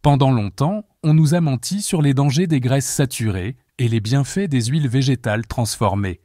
Pendant longtemps, on nous a menti sur les dangers des graisses saturées et les bienfaits des huiles végétales transformées.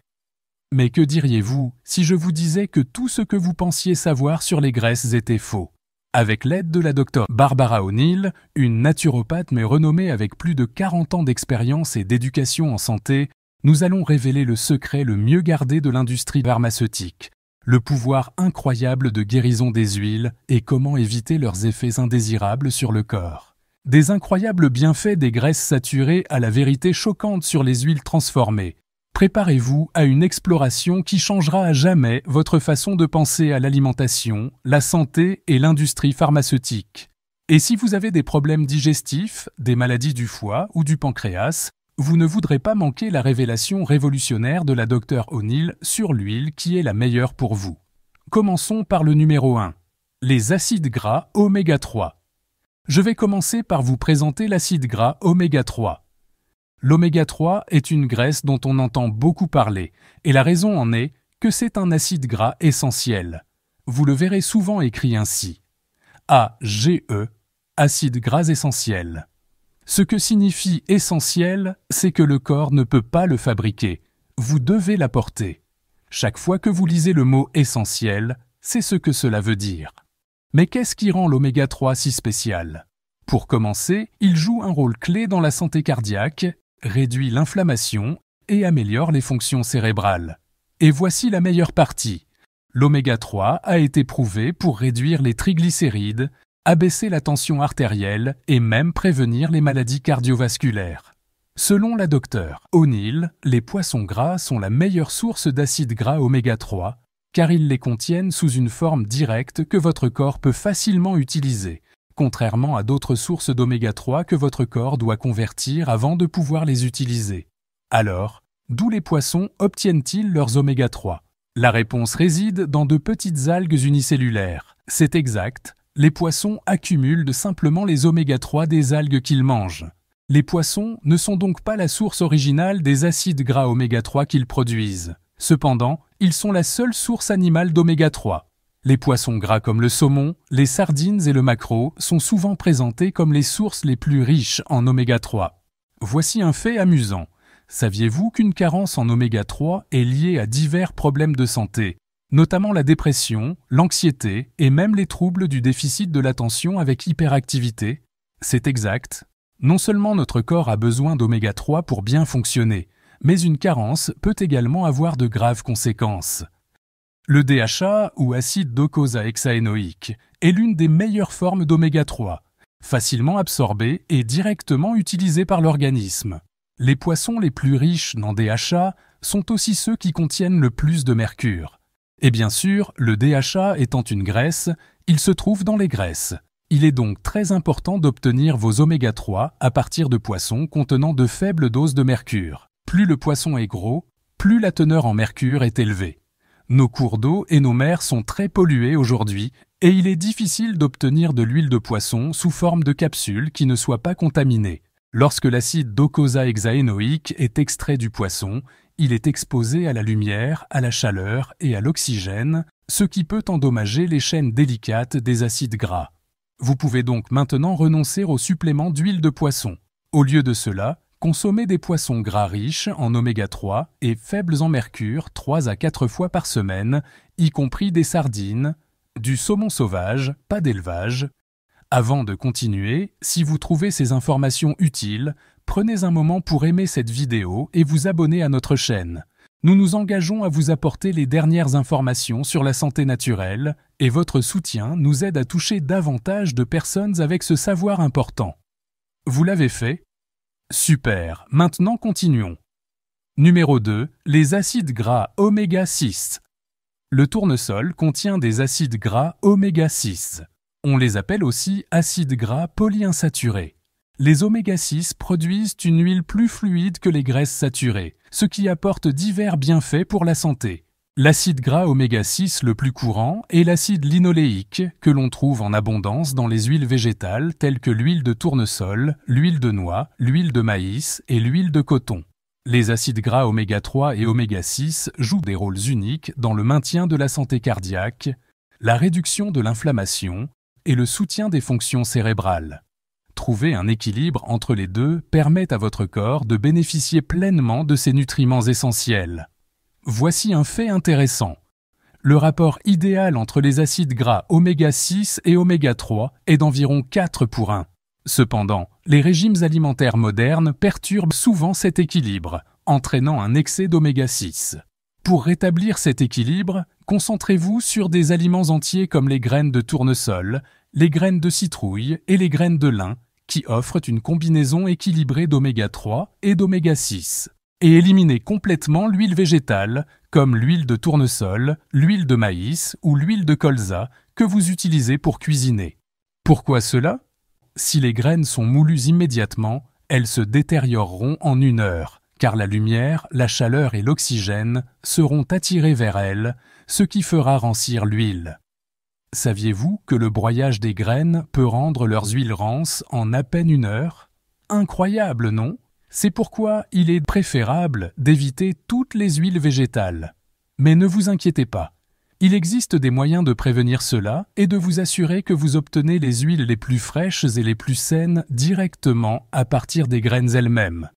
Mais que diriez-vous si je vous disais que tout ce que vous pensiez savoir sur les graisses était faux? Avec l'aide de la docteure Barbara O'Neill, une naturopathe mais renommée avec plus de 40 ans d'expérience et d'éducation en santé, nous allons révéler le secret le mieux gardé de l'industrie pharmaceutique, le pouvoir incroyable de guérison des huiles et comment éviter leurs effets indésirables sur le corps. Des incroyables bienfaits des graisses saturées à la vérité choquante sur les huiles transformées. Préparez-vous à une exploration qui changera à jamais votre façon de penser à l'alimentation, la santé et l'industrie pharmaceutique. Et si vous avez des problèmes digestifs, des maladies du foie ou du pancréas, vous ne voudrez pas manquer la révélation révolutionnaire de la docteure O'Neill sur l'huile qui est la meilleure pour vous. Commençons par le numéro 1, les acides gras oméga 3. Je vais commencer par vous présenter l'acide gras oméga 3. L'oméga 3 est une graisse dont on entend beaucoup parler, et la raison en est que c'est un acide gras essentiel. Vous le verrez souvent écrit ainsi. AGE, acide gras essentiel. Ce que signifie essentiel, c'est que le corps ne peut pas le fabriquer. Vous devez l'apporter. Chaque fois que vous lisez le mot essentiel, c'est ce que cela veut dire. Mais qu'est-ce qui rend l'oméga 3 si spécial? Pour commencer, il joue un rôle clé dans la santé cardiaque, réduit l'inflammation et améliore les fonctions cérébrales. Et voici la meilleure partie. L'oméga 3 a été prouvé pour réduire les triglycérides, abaisser la tension artérielle et même prévenir les maladies cardiovasculaires. Selon la docteure O'Neill, les poissons gras sont la meilleure source d'acides gras oméga 3 car ils les contiennent sous une forme directe que votre corps peut facilement utiliser, contrairement à d'autres sources d'oméga 3 que votre corps doit convertir avant de pouvoir les utiliser. Alors, d'où les poissons obtiennent-ils leurs oméga 3? La réponse réside dans de petites algues unicellulaires. C'est exact, les poissons accumulent simplement les oméga 3 des algues qu'ils mangent. Les poissons ne sont donc pas la source originale des acides gras oméga 3 qu'ils produisent. Cependant, ils sont la seule source animale d'oméga 3. Les poissons gras comme le saumon, les sardines et le maquereau sont souvent présentés comme les sources les plus riches en oméga 3. Voici un fait amusant. Saviez-vous qu'une carence en oméga 3 est liée à divers problèmes de santé, notamment la dépression, l'anxiété et même les troubles du déficit de l'attention avec hyperactivité? C'est exact. Non seulement notre corps a besoin d'oméga 3 pour bien fonctionner, mais une carence peut également avoir de graves conséquences. Le DHA, ou acide docosahexaénoïque, est l'une des meilleures formes d'oméga 3, facilement absorbée et directement utilisée par l'organisme. Les poissons les plus riches en DHA sont aussi ceux qui contiennent le plus de mercure. Et bien sûr, le DHA étant une graisse, il se trouve dans les graisses. Il est donc très important d'obtenir vos oméga 3 à partir de poissons contenant de faibles doses de mercure. Plus le poisson est gros, plus la teneur en mercure est élevée. Nos cours d'eau et nos mers sont très pollués aujourd'hui et il est difficile d'obtenir de l'huile de poisson sous forme de capsules qui ne soient pas contaminées. Lorsque l'acide docosahexaénoïque est extrait du poisson, il est exposé à la lumière, à la chaleur et à l'oxygène, ce qui peut endommager les chaînes délicates des acides gras. Vous pouvez donc maintenant renoncer au supplément d'huile de poisson. Au lieu de cela, consommez des poissons gras riches en oméga 3 et faibles en mercure 3 à 4 fois par semaine, y compris des sardines, du saumon sauvage, pas d'élevage. Avant de continuer, si vous trouvez ces informations utiles, prenez un moment pour aimer cette vidéo et vous abonner à notre chaîne. Nous nous engageons à vous apporter les dernières informations sur la santé naturelle et votre soutien nous aide à toucher davantage de personnes avec ce savoir important. Vous l'avez fait? Super, maintenant continuons. Numéro 2, les acides gras oméga 6. Le tournesol contient des acides gras oméga 6. On les appelle aussi acides gras polyinsaturés. Les oméga 6 produisent une huile plus fluide que les graisses saturées, ce qui apporte divers bienfaits pour la santé. L'acide gras oméga 6 le plus courant est l'acide linoléique, que l'on trouve en abondance dans les huiles végétales telles que l'huile de tournesol, l'huile de noix, l'huile de maïs et l'huile de coton. Les acides gras oméga 3 et oméga 6 jouent des rôles uniques dans le maintien de la santé cardiaque, la réduction de l'inflammation et le soutien des fonctions cérébrales. trouver un équilibre entre les deux permet à votre corps de bénéficier pleinement de ces nutriments essentiels. Voici un fait intéressant. Le rapport idéal entre les acides gras oméga 6 et oméga 3 est d'environ 4 pour 1. Cependant, les régimes alimentaires modernes perturbent souvent cet équilibre, entraînant un excès d'oméga 6. Pour rétablir cet équilibre, concentrez-vous sur des aliments entiers comme les graines de tournesol, les graines de citrouille et les graines de lin, qui offrent une combinaison équilibrée d'oméga 3 et d'oméga 6. Et éliminez complètement l'huile végétale, comme l'huile de tournesol, l'huile de maïs ou l'huile de colza, que vous utilisez pour cuisiner. Pourquoi cela ? Si les graines sont moulues immédiatement, elles se détérioreront en 1 heure, car la lumière, la chaleur et l'oxygène seront attirés vers elles, ce qui fera rancir l'huile. Saviez-vous que le broyage des graines peut rendre leurs huiles rances en à peine 1 heure ? Incroyable, non ? C'est pourquoi il est préférable d'éviter toutes les huiles végétales. Mais ne vous inquiétez pas. Il existe des moyens de prévenir cela et de vous assurer que vous obtenez les huiles les plus fraîches et les plus saines directement à partir des graines elles-mêmes.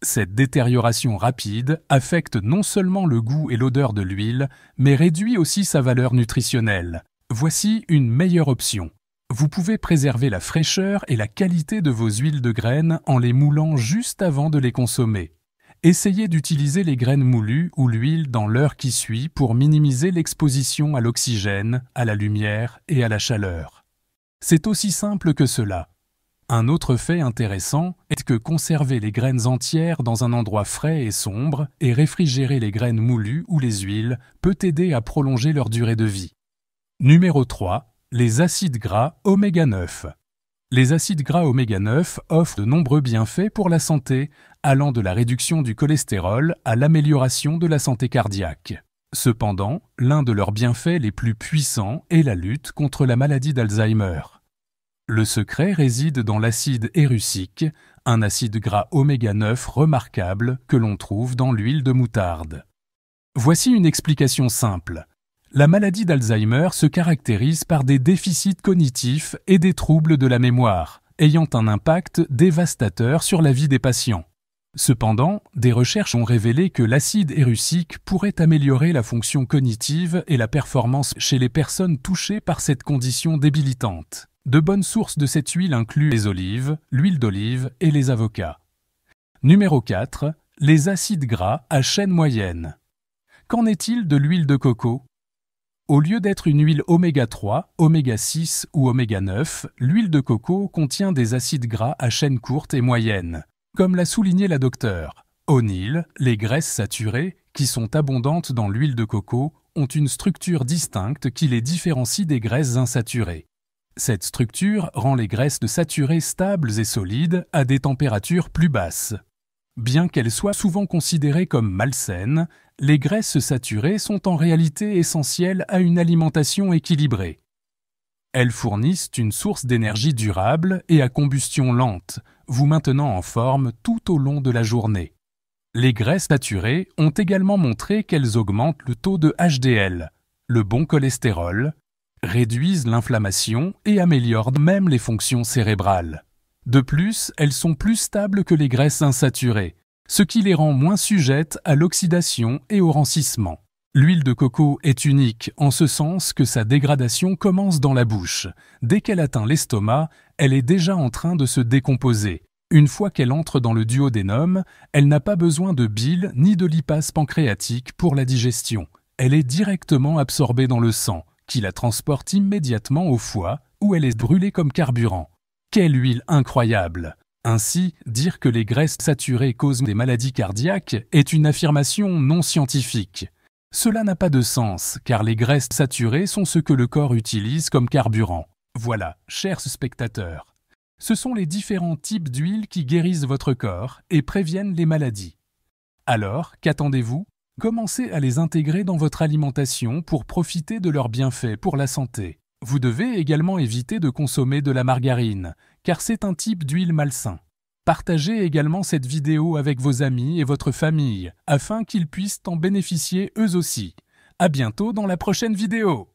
Cette détérioration rapide affecte non seulement le goût et l'odeur de l'huile, mais réduit aussi sa valeur nutritionnelle. Voici une meilleure option. Vous pouvez préserver la fraîcheur et la qualité de vos huiles de graines en les moulant juste avant de les consommer. Essayez d'utiliser les graines moulues ou l'huile dans l'heure qui suit pour minimiser l'exposition à l'oxygène, à la lumière et à la chaleur. C'est aussi simple que cela. Un autre fait intéressant est que conserver les graines entières dans un endroit frais et sombre et réfrigérer les graines moulues ou les huiles peut aider à prolonger leur durée de vie. Numéro 3. Les acides gras oméga 9. Les acides gras oméga 9 offrent de nombreux bienfaits pour la santé, allant de la réduction du cholestérol à l'amélioration de la santé cardiaque. Cependant, l'un de leurs bienfaits les plus puissants est la lutte contre la maladie d'Alzheimer. Le secret réside dans l'acide érucique, un acide gras oméga 9 remarquable que l'on trouve dans l'huile de moutarde. Voici une explication simple. La maladie d'Alzheimer se caractérise par des déficits cognitifs et des troubles de la mémoire, ayant un impact dévastateur sur la vie des patients. Cependant, des recherches ont révélé que l'acide érucique pourrait améliorer la fonction cognitive et la performance chez les personnes touchées par cette condition débilitante. De bonnes sources de cette huile incluent les olives, l'huile d'olive et les avocats. Numéro 4. Les acides gras à chaîne moyenne. Qu'en est-il de l'huile de coco ? Au lieu d'être une huile oméga 3, oméga 6 ou oméga 9, l'huile de coco contient des acides gras à chaîne courte et moyenne. Comme l'a souligné la docteure O'Neill, les graisses saturées, qui sont abondantes dans l'huile de coco, ont une structure distincte qui les différencie des graisses insaturées. Cette structure rend les graisses saturées stables et solides à des températures plus basses. Bien qu'elles soient souvent considérées comme malsaines, les graisses saturées sont en réalité essentielles à une alimentation équilibrée. Elles fournissent une source d'énergie durable et à combustion lente, vous maintenant en forme tout au long de la journée. Les graisses saturées ont également montré qu'elles augmentent le taux de HDL, le bon cholestérol, réduisent l'inflammation et améliorent même les fonctions cérébrales. De plus, elles sont plus stables que les graisses insaturées, ce qui les rend moins sujettes à l'oxydation et au rancissement. L'huile de coco est unique en ce sens que sa dégradation commence dans la bouche. Dès qu'elle atteint l'estomac, elle est déjà en train de se décomposer. Une fois qu'elle entre dans le duodénum, elle n'a pas besoin de bile ni de lipase pancréatique pour la digestion. Elle est directement absorbée dans le sang, qui la transporte immédiatement au foie, où elle est brûlée comme carburant. Quelle huile incroyable! Ainsi, dire que les graisses saturées causent des maladies cardiaques est une affirmation non scientifique. Cela n'a pas de sens, car les graisses saturées sont ce que le corps utilise comme carburant. Voilà, chers spectateurs. Ce sont les différents types d'huiles qui guérissent votre corps et préviennent les maladies. Alors, qu'attendez-vous ? Commencez à les intégrer dans votre alimentation pour profiter de leurs bienfaits pour la santé. Vous devez également éviter de consommer de la margarine, car c'est un type d'huile malsain. Partagez également cette vidéo avec vos amis et votre famille, afin qu'ils puissent en bénéficier eux aussi. À bientôt dans la prochaine vidéo.